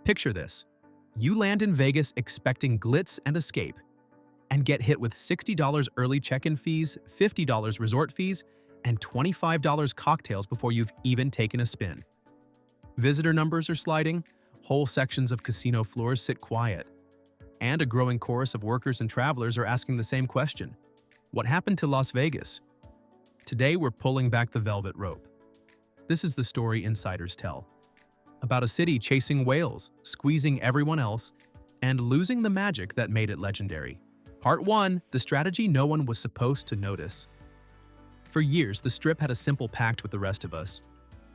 Picture this. You land in Vegas expecting glitz and escape, and get hit with $60 early check-in fees, $50 resort fees, and $25 cocktails before you've even taken a spin. Visitor numbers are sliding, whole sections of casino floors sit quiet, and a growing chorus of workers and travelers are asking the same question. What happened to Las Vegas? Today we're pulling back the velvet rope. This is the story insiders tell. About a city chasing whales, squeezing everyone else, and losing the magic that made it legendary. Part 1. The strategy no one was supposed to notice. For years, the Strip had a simple pact with the rest of us.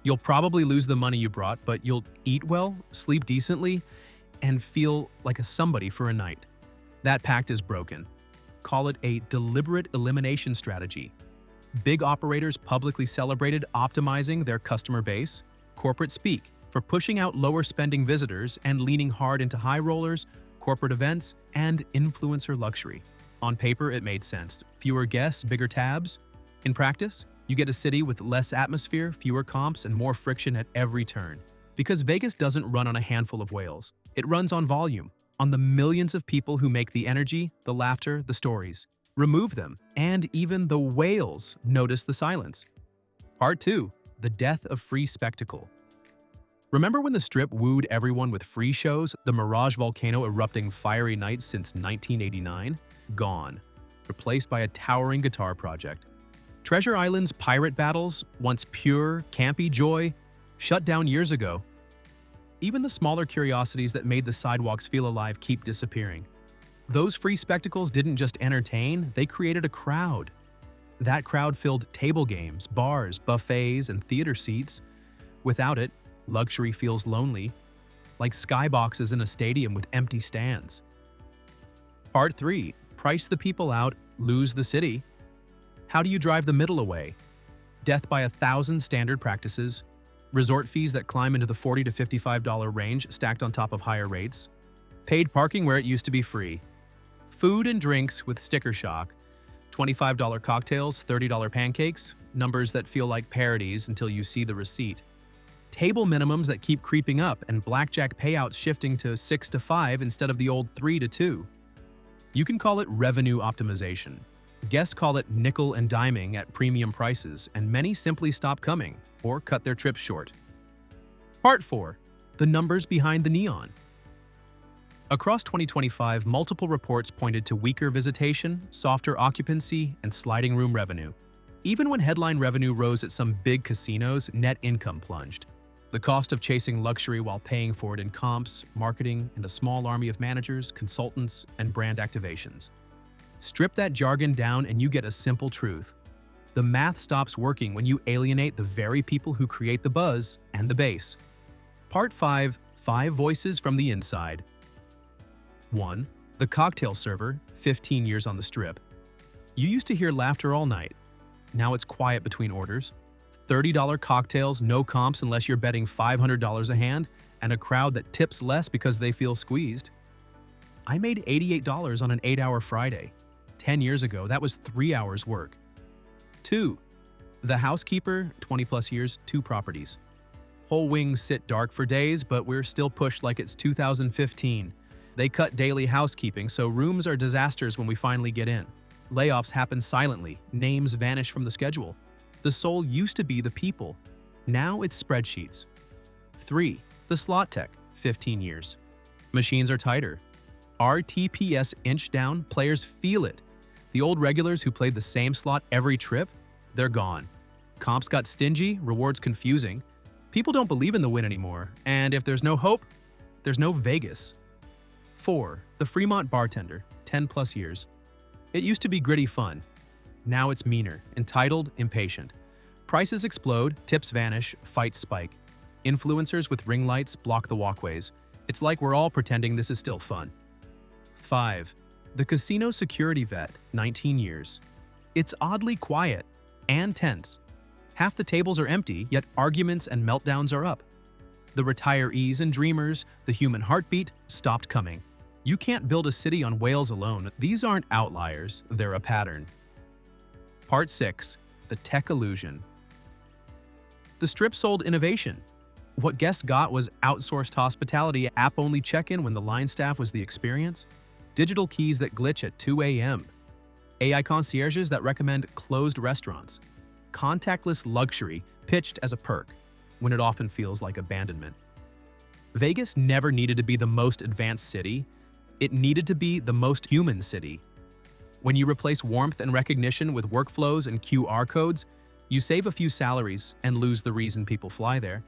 You'll probably lose the money you brought, but you'll eat well, sleep decently, and feel like a somebody for a night. That pact is broken. Call it a deliberate elimination strategy. Big operators publicly celebrated optimizing their customer base, corporate speak for pushing out lower-spending visitors and leaning hard into high rollers, corporate events, and influencer luxury. On paper, it made sense. Fewer guests, bigger tabs. In practice, you get a city with less atmosphere, fewer comps, and more friction at every turn. Because Vegas doesn't run on a handful of whales. It runs on volume, on the millions of people who make the energy, the laughter, the stories. Remove them, and even the whales notice the silence. Part 2. The death of free spectacle. Remember when the Strip wooed everyone with free shows, the Mirage volcano erupting fiery nights since 1989? Gone. Replaced by a towering guitar project. Treasure Island's pirate battles, once pure, campy joy, shut down years ago. Even the smaller curiosities that made the sidewalks feel alive keep disappearing. Those free spectacles didn't just entertain, they created a crowd. That crowd filled table games, bars, buffets, and theater seats. Without it, luxury feels lonely, like skyboxes in a stadium with empty stands. Part 3. Price the people out, lose the city. How do you drive the middle away? Death by 1,000 standard practices, resort fees that climb into the $40 to $55 range stacked on top of higher rates, paid parking where it used to be free, food and drinks with sticker shock, $25 cocktails, $30 pancakes, numbers that feel like parodies until you see the receipt. Table minimums that keep creeping up and blackjack payouts shifting to 6 to 5 instead of the old 3 to 2. You can call it revenue optimization. Guests call it nickel and diming at premium prices, and many simply stop coming or cut their trips short. Part 4. The numbers behind the neon. Across 2025, multiple reports pointed to weaker visitation, softer occupancy, and sliding room revenue. Even when headline revenue rose at some big casinos, net income plunged. The cost of chasing luxury while paying for it in comps, marketing, and a small army of managers, consultants, and brand activations. Strip that jargon down and you get a simple truth. The math stops working when you alienate the very people who create the buzz and the base. Part 5. 5 Voices from the Inside. 1. The cocktail server, 15 years on the Strip. You used to hear laughter all night. Now it's quiet between orders. $30 cocktails, no comps unless you're betting $500 a hand, and a crowd that tips less because they feel squeezed. I made $88 on an 8-hour Friday. 10 years ago, that was 3 hours work. 2. The housekeeper, 20-plus years, 2 properties. Whole wings sit dark for days, but we're still pushed like it's 2015. They cut daily housekeeping, so rooms are disasters when we finally get in. Layoffs happen silently, names vanish from the schedule. The soul used to be the people. Now it's spreadsheets. 3. The slot tech, 15 years. Machines are tighter. RTPS inch down, players feel it. The old regulars who played the same slot every trip, they're gone. Comps got stingy, rewards confusing. People don't believe in the win anymore, and if there's no hope, there's no Vegas. 4. The Fremont bartender, 10-plus years. It used to be gritty fun. Now it's meaner, entitled, impatient. Prices explode, tips vanish, fights spike. Influencers with ring lights block the walkways. It's like we're all pretending this is still fun. 5. The casino security vet, 19 years. It's oddly quiet and tense. Half the tables are empty, yet arguments and meltdowns are up. The retirees and dreamers, the human heartbeat, stopped coming. You can't build a city on whales alone. These aren't outliers, they're a pattern. Part 6. The tech illusion. The Strip sold innovation. What guests got was outsourced hospitality, app-only check-in when the line staff was the experience, digital keys that glitch at 2 a.m., AI concierges that recommend closed restaurants, contactless luxury pitched as a perk when it often feels like abandonment. Vegas never needed to be the most advanced city. It needed to be the most human city. When you replace warmth and recognition with workflows and QR codes, you save a few salaries and lose the reason people fly there.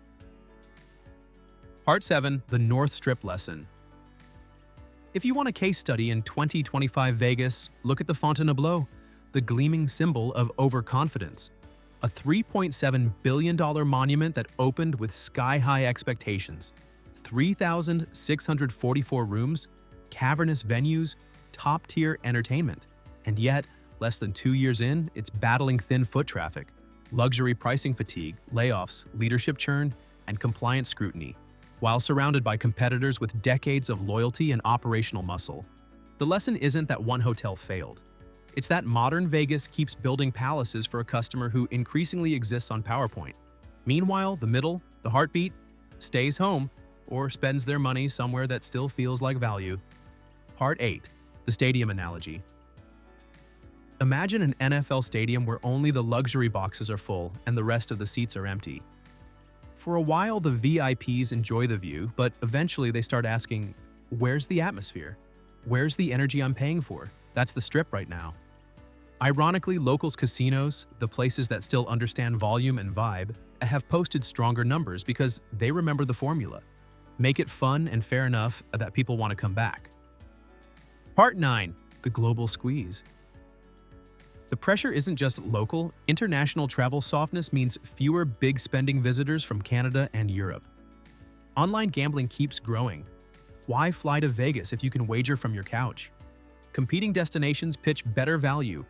Part 7. The North Strip Lesson. If you want a case study in 2025 Vegas, look at the Fontainebleau, the gleaming symbol of overconfidence. A $3.7 billion monument that opened with sky-high expectations. 3,644 rooms, cavernous venues, top-tier entertainment. And yet, less than 2 years in, it's battling thin foot traffic, luxury pricing fatigue, layoffs, leadership churn, and compliance scrutiny, while surrounded by competitors with decades of loyalty and operational muscle. The lesson isn't that one hotel failed. It's that modern Vegas keeps building palaces for a customer who increasingly exists on PowerPoint. Meanwhile, the middle, the heartbeat, stays home or spends their money somewhere that still feels like value. Part 8. The Stadium Analogy. Imagine an NFL stadium where only the luxury boxes are full and the rest of the seats are empty. For a while, the VIPs enjoy the view, but eventually they start asking, where's the atmosphere? Where's the energy I'm paying for? That's the Strip right now. Ironically, locals casinos, the places that still understand volume and vibe, have posted stronger numbers because they remember the formula. Make it fun and fair enough that people want to come back. Part 9. The Global Squeeze. The pressure isn't just local. International travel softness means fewer big-spending visitors from Canada and Europe. Online gambling keeps growing. Why fly to Vegas if you can wager from your couch? Competing destinations pitch better value.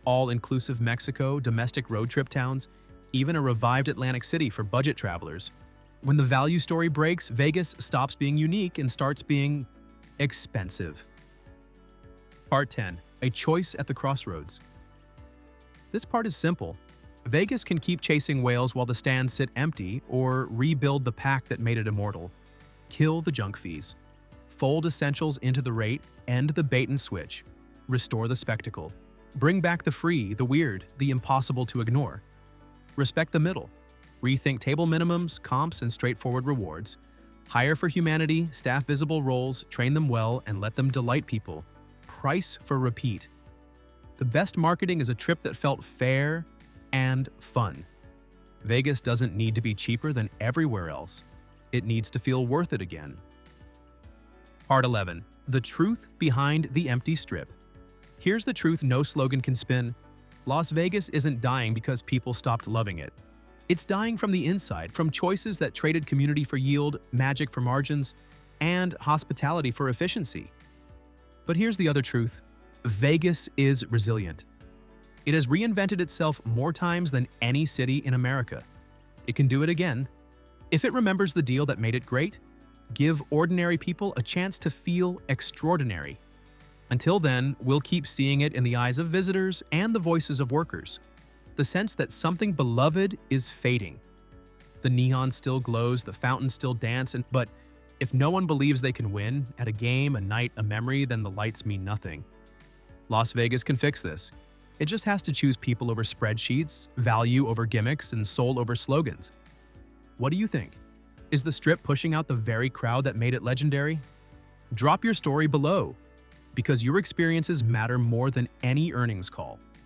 All-inclusive Mexico, domestic road trip towns, even a revived Atlantic City for budget travelers. When the value story breaks, Vegas stops being unique and starts being expensive. Part 10. A choice at the crossroads. This part is simple. Vegas can keep chasing whales while the stands sit empty, or rebuild the pack that made it immortal. Kill the junk fees. Fold essentials into the rate, end the bait and switch. Restore the spectacle. Bring back the free, the weird, the impossible to ignore. Respect the middle. Rethink table minimums, comps, and straightforward rewards. Hire for humanity, staff visible roles, train them well, and let them delight people. Price for repeat. The best marketing is a trip that felt fair and fun. Vegas doesn't need to be cheaper than everywhere else. It needs to feel worth it again. Part 11. The truth behind the empty strip. Here's the truth no slogan can spin. Las Vegas isn't dying because people stopped loving it. It's dying from the inside, from choices that traded community for yield, magic for margins, and hospitality for efficiency. But here's the other truth. Vegas is resilient. It has reinvented itself more times than any city in America. It can do it again. If it remembers the deal that made it great, give ordinary people a chance to feel extraordinary. Until then, we'll keep seeing it in the eyes of visitors and the voices of workers. The sense that something beloved is fading. The neon still glows, the fountains still dance, but if no one believes they can win at a game, a night, a memory, then the lights mean nothing. Las Vegas can fix this. It just has to choose people over spreadsheets, value over gimmicks, and soul over slogans. What do you think? Is the Strip pushing out the very crowd that made it legendary? Drop your story below, because your experiences matter more than any earnings call.